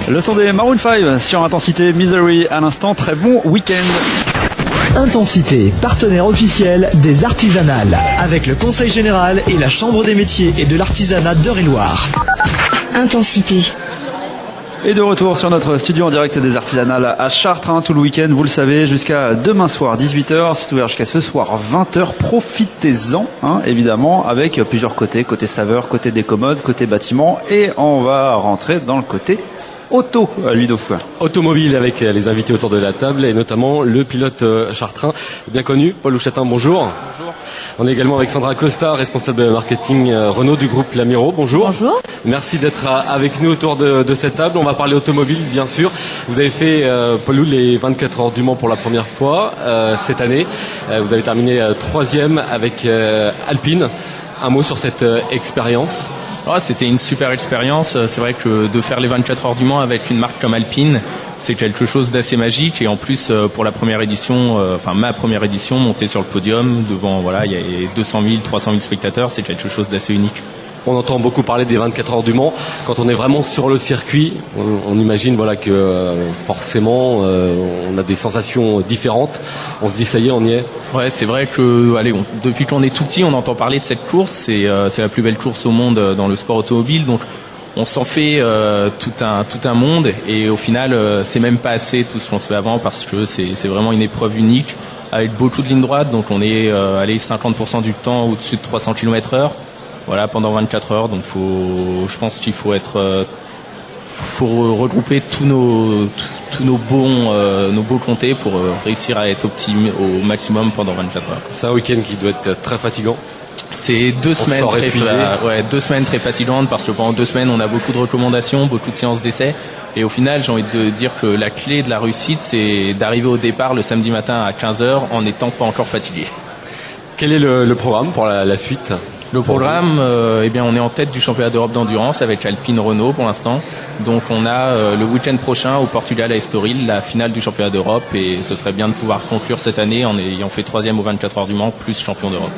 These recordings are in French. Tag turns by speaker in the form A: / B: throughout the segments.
A: Le son des Maroon 5 sur Intensité, Misery à l'instant. Très bon week-end.
B: Intensité, partenaire officiel des artisanales, avec le Conseil Général et la Chambre des métiers et de l'artisanat d'Eure-et-Loir.
C: Intensité.
A: Et de retour sur notre studio en direct des artisanales à Chartres, tout le week-end, vous le savez, jusqu'à demain soir 18h, c'est ouvert jusqu'à ce soir 20h, profitez-en, évidemment, avec plusieurs côtés, côté saveur, côté décommode, côté bâtiment, et on va rentrer dans le côté auto, Ludo.
D: Automobile avec les invités autour de la table et notamment le pilote chartrain bien connu, Paul Louchatin, bonjour.
E: Bonjour.
D: On est également avec Sandra Costa, responsable marketing Renault du groupe Lamiro, bonjour.
C: Bonjour.
D: Merci d'être avec nous autour de cette table. On va parler automobile, bien sûr. Vous avez fait, Paul Lou, les 24 heures du Mans pour la première fois cette année. Vous avez terminé 3e avec Alpine. Un mot sur cette expérience?
E: C'était une super expérience. C'est vrai que de faire les 24 heures du Mans avec une marque comme Alpine, c'est quelque chose d'assez magique. Et en plus, pour la première édition, ma première édition, monter sur le podium devant, il y a 200 000, 300 000 spectateurs, c'est quelque chose d'assez unique.
D: On entend beaucoup parler des 24 heures du Mans. Quand on est vraiment sur le circuit, on imagine que forcément on a des sensations différentes. On se dit ça y est, on y est.
E: Ouais, c'est vrai que depuis qu'on est tout petit, on entend parler de cette course. C'est la plus belle course au monde dans le sport automobile. Donc on s'en fait tout un monde. Et au final, c'est même pas assez tout ce qu'on se fait avant parce que c'est vraiment une épreuve unique avec beaucoup de lignes droites. Donc on est 50% du temps au-dessus de 300 km/h. Voilà, pendant 24 heures, donc je pense qu'il faut regrouper tous nos beaux comtés pour réussir à être au maximum pendant 24 heures.
D: C'est un week-end qui doit être très fatigant.
E: C'est 2 semaines deux semaines très fatigantes parce que pendant 2 semaines on a beaucoup de recommandations, beaucoup de séances d'essai et au final j'ai envie de dire que la clé de la réussite c'est d'arriver au départ le samedi matin à 15h en n'étant pas encore fatigué.
D: Quel est le programme pour la suite ?
E: Le programme, on est en tête du championnat d'Europe d'endurance avec Alpine Renault pour l'instant. Donc on a le week-end prochain au Portugal à Estoril, la finale du championnat d'Europe et ce serait bien de pouvoir conclure cette année en ayant fait 3e aux 24 heures du Mans plus champion d'Europe.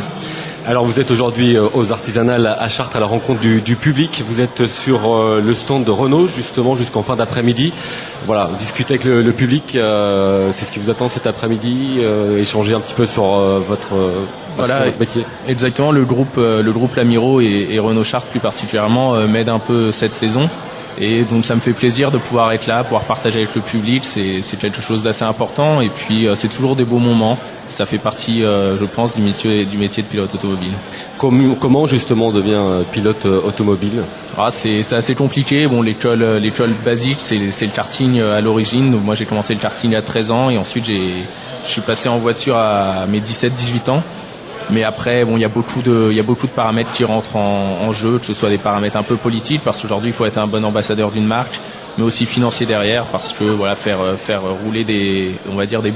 D: Alors vous êtes aujourd'hui aux Artisanales à Chartres à la rencontre du public. Vous êtes sur le stand de Renault justement jusqu'en fin d'après-midi. Voilà, discuter avec le public, c'est ce qui vous attend cet après-midi, échanger un petit peu sur votre métier. Exactement,
E: le groupe Lamiro et Renault Chartres plus particulièrement m'aident un peu cette saison. Et donc ça me fait plaisir de pouvoir être là, pouvoir partager avec le public, c'est quelque chose d'assez important et puis c'est toujours des beaux moments, ça fait partie je pense du métier de pilote automobile.
D: Comment justement on devient pilote automobile ?
E: C'est assez compliqué, l'école basique c'est le karting à l'origine, donc moi j'ai commencé le karting à 13 ans et ensuite je suis passé en voiture à mes 17-18 ans. Mais après, il y a beaucoup de paramètres qui rentrent en jeu, que ce soit des paramètres un peu politiques, parce qu'aujourd'hui, il faut être un bon ambassadeur d'une marque, mais aussi financier derrière, parce que faire rouler des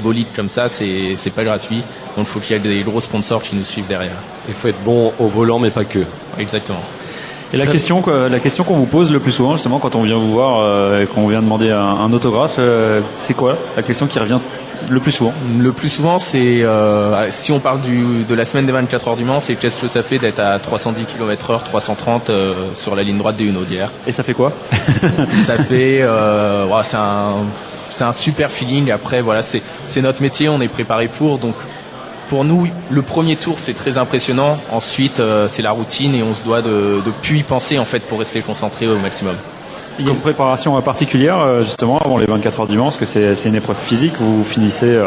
E: bolides comme ça, c'est pas gratuit. Donc, il faut qu'il y ait des gros sponsors qui nous suivent derrière.
D: Il faut être bon au volant, mais pas que.
E: Exactement.
A: Et la question qu'on vous pose le plus souvent, justement, quand on vient vous voir et qu'on vient demander un autographe, c'est quoi la question qui revient le plus souvent?
E: Le plus souvent, c'est si on parle de la semaine des 24 heures du Mans, c'est qu'est-ce que ça fait d'être à 310 km/h, 330 sur la ligne droite des Hunaudières.
A: Et ça fait quoi?
E: Ça fait c'est un super feeling. Après c'est notre métier, on est préparé pour. Donc pour nous, le premier tour c'est très impressionnant. Ensuite c'est la routine et on se doit de plus y penser en fait pour rester concentré au maximum.
A: Il y a une préparation particulière justement avant les 24 heures du Mans, parce que c'est une épreuve physique, vous finissez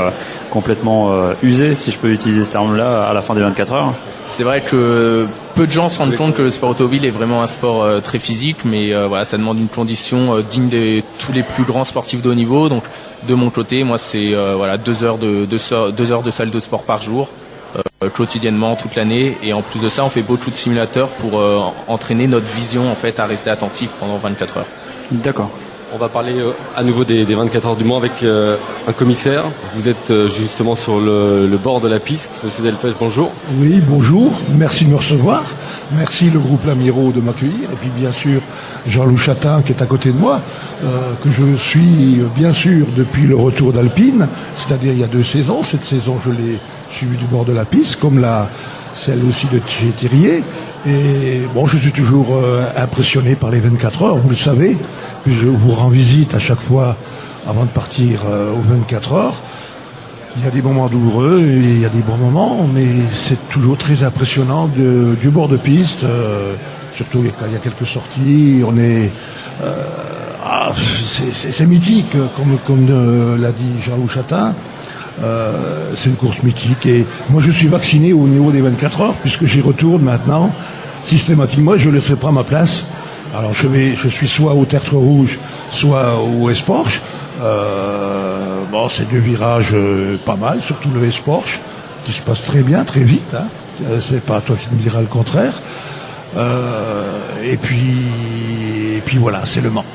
A: complètement usé, si je peux utiliser ce terme-là, à la fin des 24 heures.
E: C'est vrai que peu de gens se rendent compte que le sport automobile est vraiment un sport très physique, mais ça demande une condition digne de tous les plus grands sportifs de haut niveau. Donc de mon côté, moi c'est 2 heures de salle de sport par jour. Quotidiennement toute l'année et en plus de ça on fait beaucoup de simulateurs pour entraîner notre vision en fait à rester attentif pendant 24 heures.
A: D'accord.
D: On va parler à nouveau des 24 heures du Mans avec un commissaire. Vous êtes justement sur le bord de la piste. Monsieur Delpech, bonjour.
F: Oui, bonjour. Merci de me recevoir. Merci le groupe Lamiro de m'accueillir. Et puis bien sûr Jean Louchatin qui est à côté de moi, que je suis bien sûr depuis le retour d'Alpine, c'est-à-dire il y a 2 saisons. Cette saison je l'ai suivi du bord de la piste, comme l'a celle aussi de chez Thirier. Et bon, je suis toujours impressionné par les 24 heures, vous le savez, puis je vous rends visite à chaque fois avant de partir aux 24 heures. Il y a des moments douloureux et il y a des bons moments, mais c'est toujours très impressionnant du bord de piste, surtout quand il y a quelques sorties. On est, c'est mythique, comme l'a dit Jean-Loup Chatin. C'est une course mythique et moi je suis vacciné au niveau des 24 heures puisque j'y retourne maintenant systématiquement. Je ne laisserai pas ma place. Alors je suis soit au Tertre Rouge, soit au S-Porsche. Bon, c'est 2 virages pas mal, surtout le S-Porsche qui se passe très bien, très vite. Hein. C'est pas toi qui me diras le contraire. Et puis voilà, c'est Le Mans.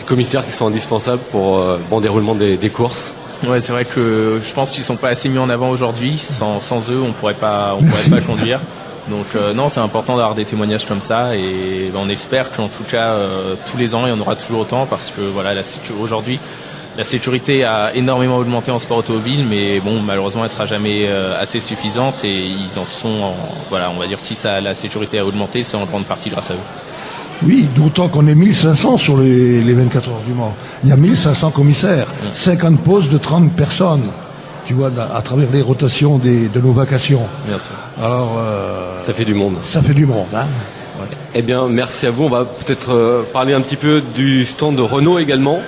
D: Les commissaires qui sont indispensables pour bon déroulement des courses.
E: Ouais, c'est vrai que je pense qu'ils sont pas assez mis en avant aujourd'hui. Sans eux, on pourrait pas conduire. Donc non, c'est important d'avoir des témoignages comme ça et on espère qu'en tout cas tous les ans il y en aura toujours autant parce que voilà, aujourd'hui la sécurité a énormément augmenté en sport automobile, mais bon, malheureusement elle sera jamais assez suffisante et ils en sont voilà, on va dire si la sécurité a augmenté, c'est en grande partie grâce à eux.
F: Oui, d'autant qu'on est 1500 sur les 24 heures du Mans. Il y a 1500 commissaires, 50 postes de 30 personnes, tu vois, à travers les rotations de nos vacations.
D: Merci.
F: Alors,
D: ça fait du monde.
F: Ça fait du monde, hein. Ouais.
D: Eh bien, merci à vous. On va peut-être parler un petit peu du stand de Renault également.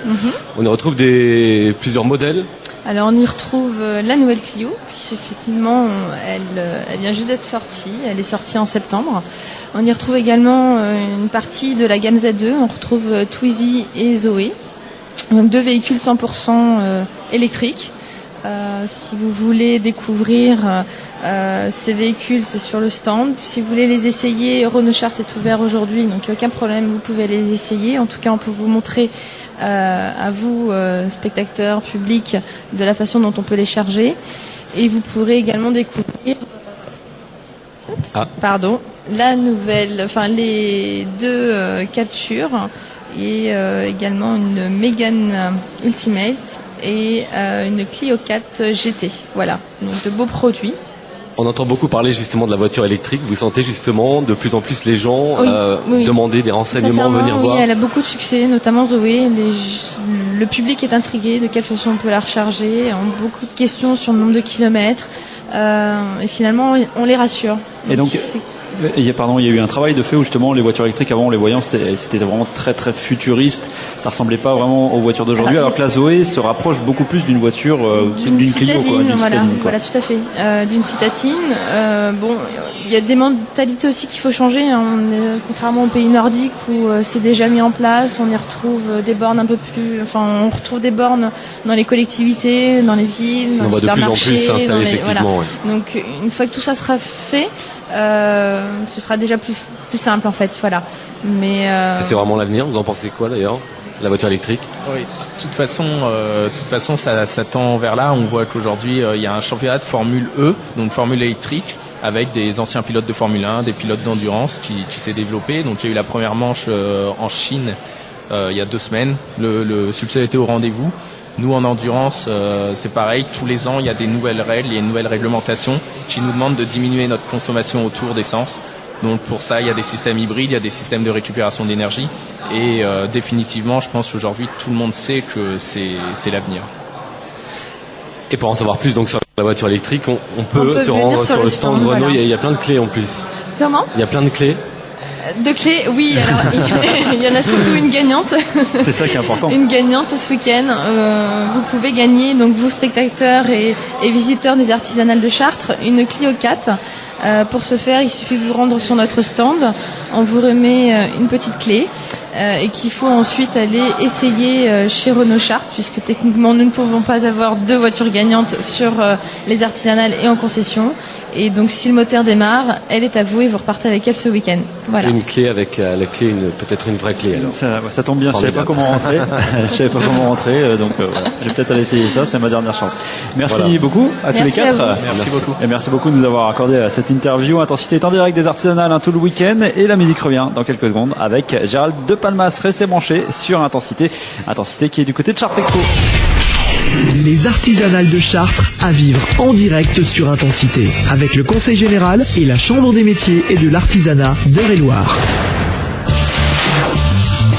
D: On y retrouve plusieurs modèles.
G: Alors on y retrouve la nouvelle Clio, puisqu'effectivement elle vient juste d'être sortie, elle est sortie en septembre. On y retrouve également une partie de la gamme Z2, on retrouve Twizy et Zoé, donc 2 véhicules 100% électriques. Si vous voulez découvrir ces véhicules, c'est sur le stand. Si vous voulez les essayer, Renault Chart est ouvert aujourd'hui, donc il n'y a aucun problème, vous pouvez les essayer. En tout cas, on peut vous montrer à vous, spectateurs, public, de la façon dont on peut les charger. Et vous pourrez également découvrir la nouvelle, enfin les 2 captures et également une Mégane Ultimate et une Clio 4 GT. Voilà, donc de beaux produits.
D: On entend beaucoup parler justement de la voiture électrique. Vous sentez justement de plus en plus les gens
G: oui.
D: demander des renseignements, venir voir.
G: Oui, elle a beaucoup de succès, notamment Zoé. Le public est intrigué de quelle façon on peut la recharger. On a beaucoup de questions sur le nombre de kilomètres. Et finalement, on les rassure.
A: Et donc, il y a eu un travail de fait où justement les voitures électriques avant, les voyants, c'était vraiment très très futuriste. Ça ressemblait pas vraiment aux voitures d'aujourd'hui, alors que la Zoé se rapproche beaucoup plus d'une voiture, d'une Clio, quoi, d'une citadine, quoi.
G: Voilà, tout à fait. D'une citadine. Bon, il y a des mentalités aussi qu'il faut changer. Hein. Contrairement aux pays nordiques où c'est déjà mis en place, on y retrouve des bornes un peu plus. Enfin, on retrouve des bornes dans les collectivités, dans les villes, dans les supermarchés.
D: On va de plus en plus s'installer effectivement.
G: Voilà.
D: Ouais.
G: Donc, une fois que tout ça sera fait. Ce sera déjà plus simple en fait, voilà. Mais
D: c'est vraiment l'avenir. Vous en pensez quoi d'ailleurs, la voiture électrique?
E: Oui, de toute façon, ça tend vers là. On voit qu'aujourd'hui, il y a un championnat de Formule E, donc Formule électrique, avec des anciens pilotes de Formule 1, des pilotes d'endurance qui s'est développé. Donc il y a eu la première manche en Chine il y a 2 semaines. Le succès a été au rendez-vous. Nous, en endurance, c'est pareil. Tous les ans, il y a des nouvelles règles, il y a une nouvelle réglementation qui nous demande de diminuer notre consommation au tour d'essence. Donc pour ça, il y a des systèmes hybrides, il y a des systèmes de récupération d'énergie. Et définitivement, je pense qu'aujourd'hui, tout le monde sait que c'est l'avenir.
D: Et pour en savoir plus donc sur la voiture électrique, on peut se rendre sur le stand de Renault. Voilà. Il y a plein de clés en plus.
G: Comment ?
D: Il y a plein de clés.
G: De clés, oui. Alors, il y en a surtout une gagnante.
A: C'est ça qui est important.
G: Une gagnante ce week-end. Vous pouvez gagner, donc vous spectateurs et visiteurs des artisanales de Chartres, une Clio 4. Pour ce faire, il suffit de vous rendre sur notre stand. On vous remet une petite clé et qu'il faut ensuite aller essayer chez Renault Chartres, puisque techniquement nous ne pouvons pas avoir 2 voitures gagnantes sur les artisanales et en concession. Et donc si le moteur démarre, elle est à vous et vous repartez avec elle ce week-end. Voilà.
D: Une clé avec la clé, peut-être une vraie clé alors.
A: Ça tombe bien, je savais pas comment rentrer. Donc voilà. Je vais peut-être aller essayer ça, c'est ma dernière chance. Merci beaucoup à tous les 4.
E: Merci beaucoup.
A: Et merci beaucoup de nous avoir accordé cette interview. Intensité est en direct des artisanales tout le week-end et la musique revient dans quelques secondes avec Gérald De Palmas. Restez branchés sur Intensité qui est du côté de Chartres Expo.
B: Les artisanales de Chartres à vivre en direct sur Intensité avec le Conseil Général et la Chambre des métiers et de l'artisanat d'Eure-et-Loir.